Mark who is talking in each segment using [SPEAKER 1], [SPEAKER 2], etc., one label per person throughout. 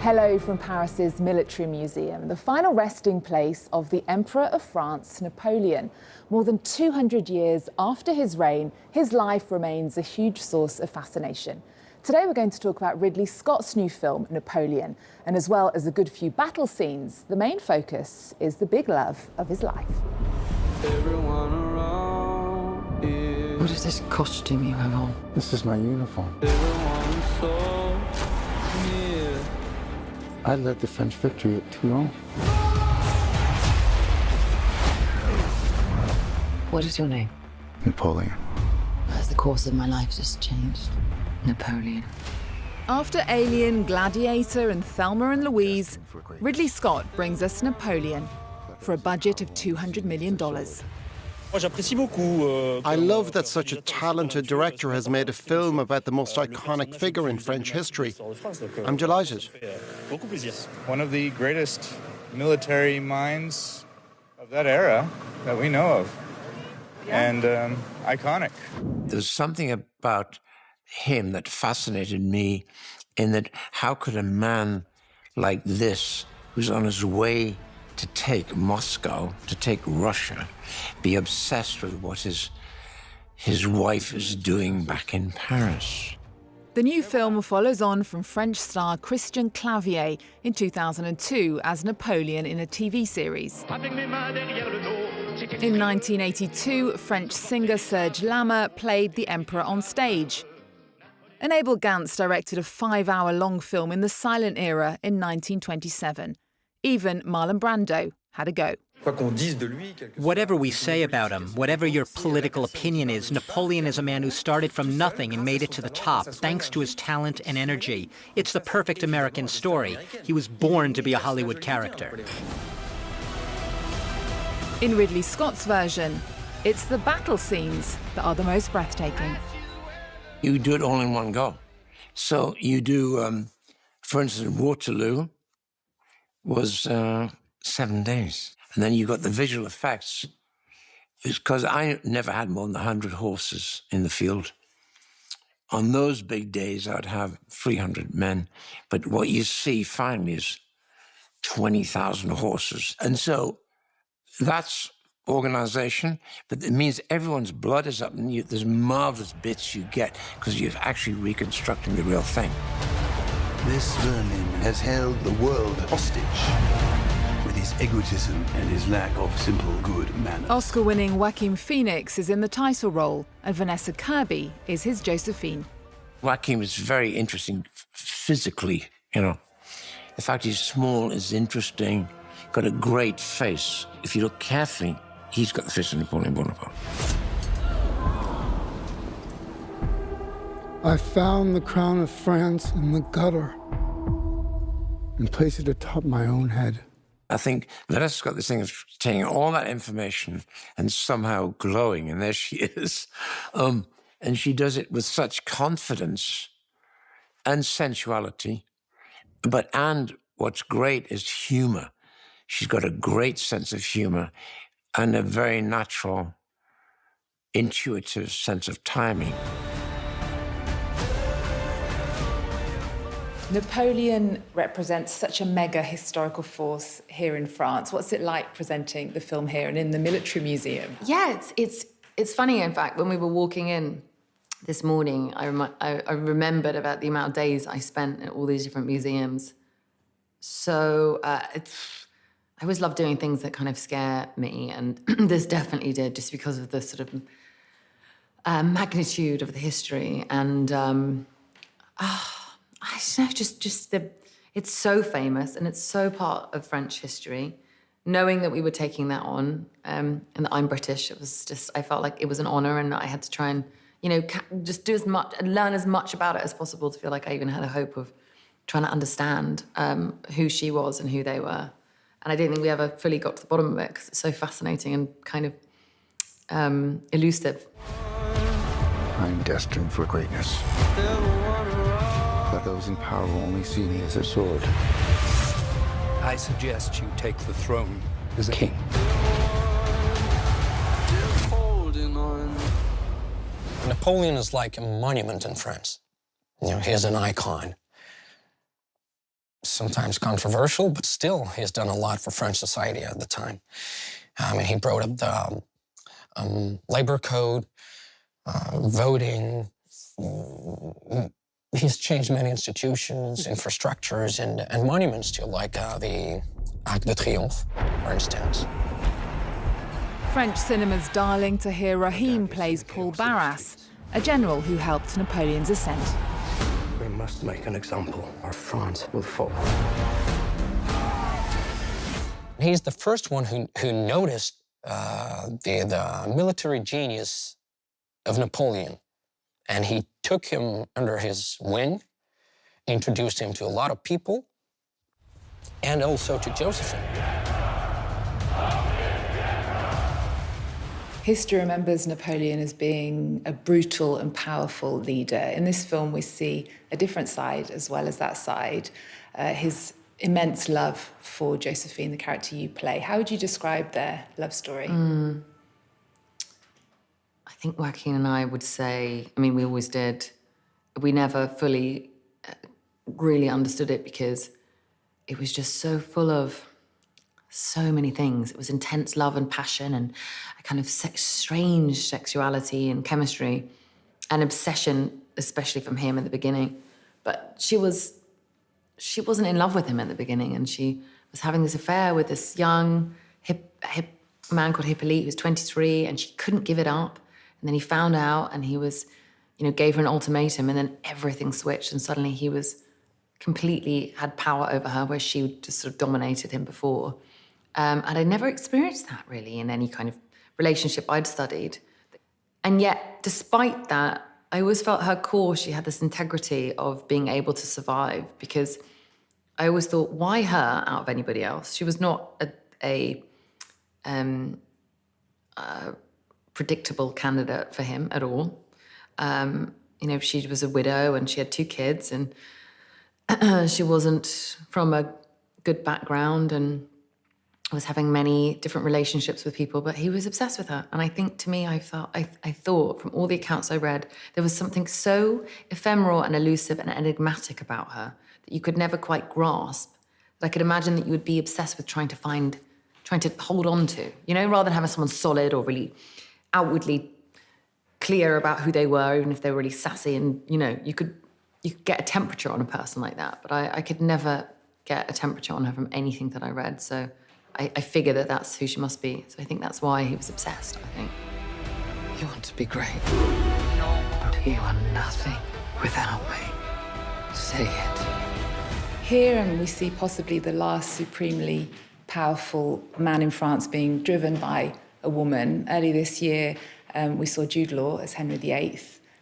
[SPEAKER 1] Hello from Paris's Military Museum, the final resting place of the Emperor of France, Napoleon. More than 200 years after his reign, his life remains a huge source of fascination. Today we're going to talk about Ridley Scott's new film, Napoleon, and as well as a good few battle scenes, the main focus is the big love of his life.
[SPEAKER 2] What is this costume you have on?
[SPEAKER 3] This is my uniform. I led the French victory at Toulon.
[SPEAKER 2] What is your name?
[SPEAKER 3] Napoleon.
[SPEAKER 2] Has the course of my life just changed? Napoleon.
[SPEAKER 1] After Alien, Gladiator and Thelma and Louise, Ridley Scott brings us Napoleon for a budget of $200 million.
[SPEAKER 4] I love that such a talented director has made a film about the most iconic figure in French history. I'm delighted.
[SPEAKER 5] One of the greatest military minds of that era that we know of. And iconic.
[SPEAKER 6] There's something about him that fascinated me in that how could a man like this, who's on his way to take Moscow, to take Russia, be obsessed with what his wife is doing back in Paris.
[SPEAKER 1] The new film follows on from French star Christian Clavier in 2002 as Napoleon in a TV series. In 1982, French singer Serge Lama played the Emperor on stage. And Abel Gance directed a 5-hour-long film in the silent era in 1927. Even Marlon Brando had a go.
[SPEAKER 7] Whatever we say about him, whatever your political opinion is, Napoleon is a man who started from nothing and made it to the top, thanks to his talent and energy. It's the perfect American story. He was born to be a Hollywood character.
[SPEAKER 1] In Ridley Scott's version, it's the battle scenes that are the most breathtaking.
[SPEAKER 6] You do it all in one go. So you do, for instance, Waterloo was 7 days. And then you got the visual effects. Because I never had more than 100 horses in the field. On those big days, I'd have 300 men. But what you see finally is 20,000 horses. And so that's organization, but it means everyone's blood is up, and there's marvelous bits you get because you're actually reconstructing the real thing.
[SPEAKER 8] This vermin has held the world hostage with his egotism and his lack of simple good manners.
[SPEAKER 1] Oscar-winning Joaquin Phoenix is in the title role, and Vanessa Kirby is his Josephine.
[SPEAKER 6] Joaquin is very interesting physically, you know. The fact he's small is interesting, got a great face. If you look carefully, he's got the face of Napoleon Bonaparte.
[SPEAKER 3] I found the crown of France in the gutter and placed it atop my own head.
[SPEAKER 6] I think Vanessa's got this thing of taking all that information and somehow glowing, and there she is. And she does it with such confidence and sensuality. And what's great is humor. She's got a great sense of humor and a very natural, intuitive sense of timing.
[SPEAKER 1] Napoleon represents such a mega historical force here in France. What's it like presenting the film here and in the Military Museum?
[SPEAKER 2] Yeah, it's funny, in fact, when we were walking in this morning, I remembered about the amount of days I spent at all these different museums. So I always love doing things that kind of scare me, and this definitely did, just because of the sort of magnitude of the history. And I don't know, just it's so famous and it's so part of French history. Knowing that we were taking that on, and that I'm British, it was just, I felt like it was an honor, and I had to try and, you know, just do as much and learn as much about it as possible to feel like I even had a hope of trying to understand who she was and who they were. And I didn't think we ever fully got to the bottom of it because it's so fascinating and kind of elusive.
[SPEAKER 3] I'm destined for greatness. But those in power will only see me as a sword.
[SPEAKER 8] I suggest you take the throne as a king.
[SPEAKER 9] Napoleon is like a monument in France. You know, he is an icon. sometimes controversial, but still, he has done a lot for French society at the time. And he brought up the labor code, voting. He's changed many institutions, infrastructures, and monuments too, like the Arc de Triomphe, for instance.
[SPEAKER 1] French cinema's darling Tahar Rahim plays Paul Barras, a general who helped Napoleon's ascent.
[SPEAKER 8] We must make an example, or France will fall.
[SPEAKER 9] He's the first one who noticed the military genius of Napoleon. And he took him under his wing, introduced him to a lot of people, and also to Josephine.
[SPEAKER 1] History remembers Napoleon as being a brutal and powerful leader. In this film, we see a different side as well as that side. His immense love for Josephine, the character you play. How would you describe their love story?
[SPEAKER 2] I think Joaquin and I would say, I mean, we always did, we never fully really understood it because it was just so full of so many things. It was intense love and passion and a kind of strange sexuality and chemistry and obsession, especially from him at the beginning. But she wasn't in love with him at the beginning, and she was having this affair with this young, hip man called Hippolyte, who was 23, and she couldn't give it up. And then he found out, and he was, gave her an ultimatum, and then everything switched, and suddenly he was completely had power over her, where she just sort of dominated him before. And I'd never experienced that really in any kind of relationship I'd studied. And yet, despite that, I always felt her core, she had this integrity of being able to survive, because I always thought, why her out of anybody else? She was not a predictable candidate for him at all. She was a widow and she had 2 kids, and she wasn't from a good background and was having many different relationships with people, but he was obsessed with her. And I think, to me, I thought from all the accounts I read, there was something so ephemeral and elusive and enigmatic about her that you could never quite grasp. That I could imagine that you would be obsessed with trying to hold on to, rather than having someone solid or really outwardly clear about who they were, even if they were really sassy. And, you could get a temperature on a person like that. But I could never get a temperature on her from anything that I read. So I figure that that's who she must be. So I think that's why he was obsessed, I think.
[SPEAKER 8] You want to be great.
[SPEAKER 2] You are nothing without me.
[SPEAKER 8] Say it.
[SPEAKER 1] Here, and we see possibly the last supremely powerful man in France being driven by a woman. Early this year, we saw Jude Law as Henry VIII,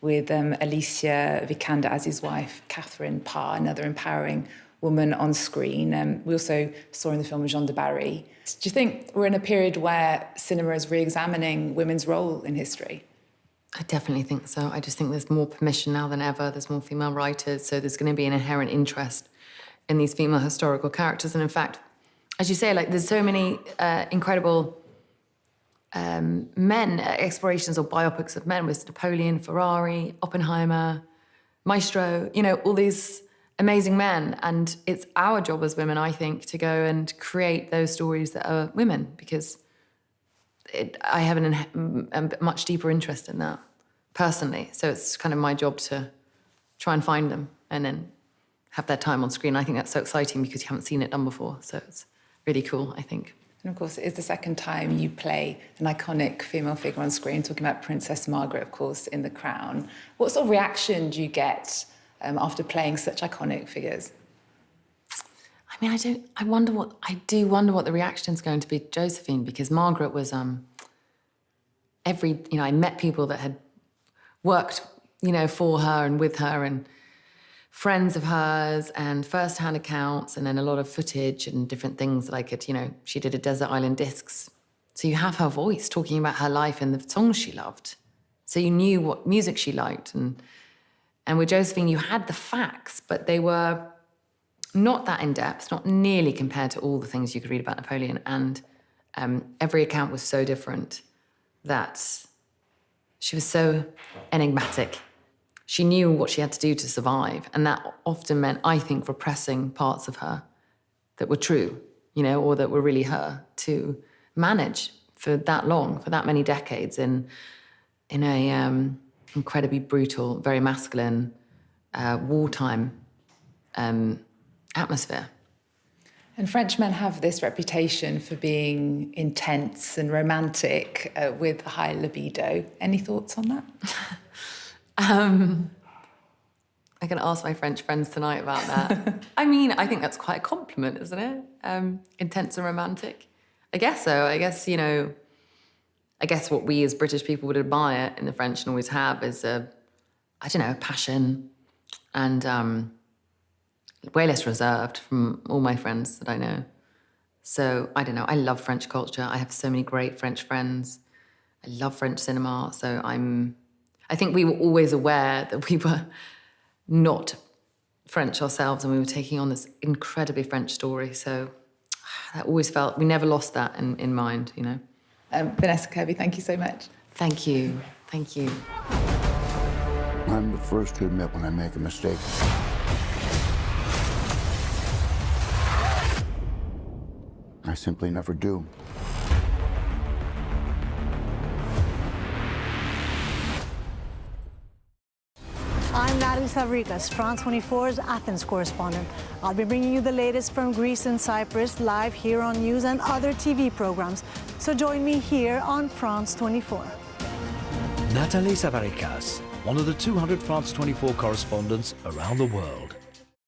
[SPEAKER 1] with Alicia Vikander as his wife, Catherine Parr, another empowering woman on screen. We also saw in the film Jeanne de Barry. Do you think we're in a period where cinema is re-examining women's role in history?
[SPEAKER 2] I definitely think so. I just think there's more permission now than ever. There's more female writers, so there's going to be an inherent interest in these female historical characters. And in fact, as you say, there's so many incredible men, explorations or biopics of men with Napoleon, Ferrari, Oppenheimer, Maestro, all these amazing men. And it's our job as women, I think, to go and create those stories that are women, because I have a much deeper interest in that, personally. So it's kind of my job to try and find them and then have their time on screen. I think that's so exciting because you haven't seen it done before. So it's really cool, I think.
[SPEAKER 1] And of course, it is the second time you play an iconic female figure on screen, talking about Princess Margaret, of course, in The Crown. What sort of reaction do you get after playing such iconic figures?
[SPEAKER 2] I mean, I do wonder what the reaction is going to be to Josephine, because Margaret was I met people that had worked, for her and with her, and friends of hers, and first-hand accounts, and then a lot of footage and different things that I could, she did a Desert Island Discs. So you have her voice talking about her life and the songs she loved. So you knew what music she liked. And with Josephine, you had the facts, but they were not that in-depth, not nearly compared to all the things you could read about Napoleon. And every account was so different that she was so enigmatic. she knew what she had to do to survive. And that often meant, I think, repressing parts of her that were true, you know, or that were really her, to manage for that long, for that many decades in a incredibly brutal, very masculine, wartime atmosphere.
[SPEAKER 1] And French men have this reputation for being intense and romantic with a high libido. Any thoughts on that?
[SPEAKER 2] I can ask my French friends tonight about that. I mean, I think that's quite a compliment, isn't it? Intense and romantic. I guess so. I guess, you know, I guess what we as British people would admire in the French and always have is passion and way less reserved from all my friends that I know. So, I don't know, I love French culture. I have so many great French friends. I love French cinema. So I think we were always aware that we were not French ourselves and we were taking on this incredibly French story. So that always felt, we never lost that in mind, you know.
[SPEAKER 1] Vanessa Kirby, thank you so much.
[SPEAKER 2] Thank you. Thank you.
[SPEAKER 3] I'm the first to admit when I make a mistake. I simply never do.
[SPEAKER 10] I'm Natalie Savrikas, France 24's Athens correspondent. I'll be bringing you the latest from Greece and Cyprus live here on news and other TV programs. So join me here on France 24.
[SPEAKER 11] Natalie Savarikas, one of the 200 France 24 correspondents around the world.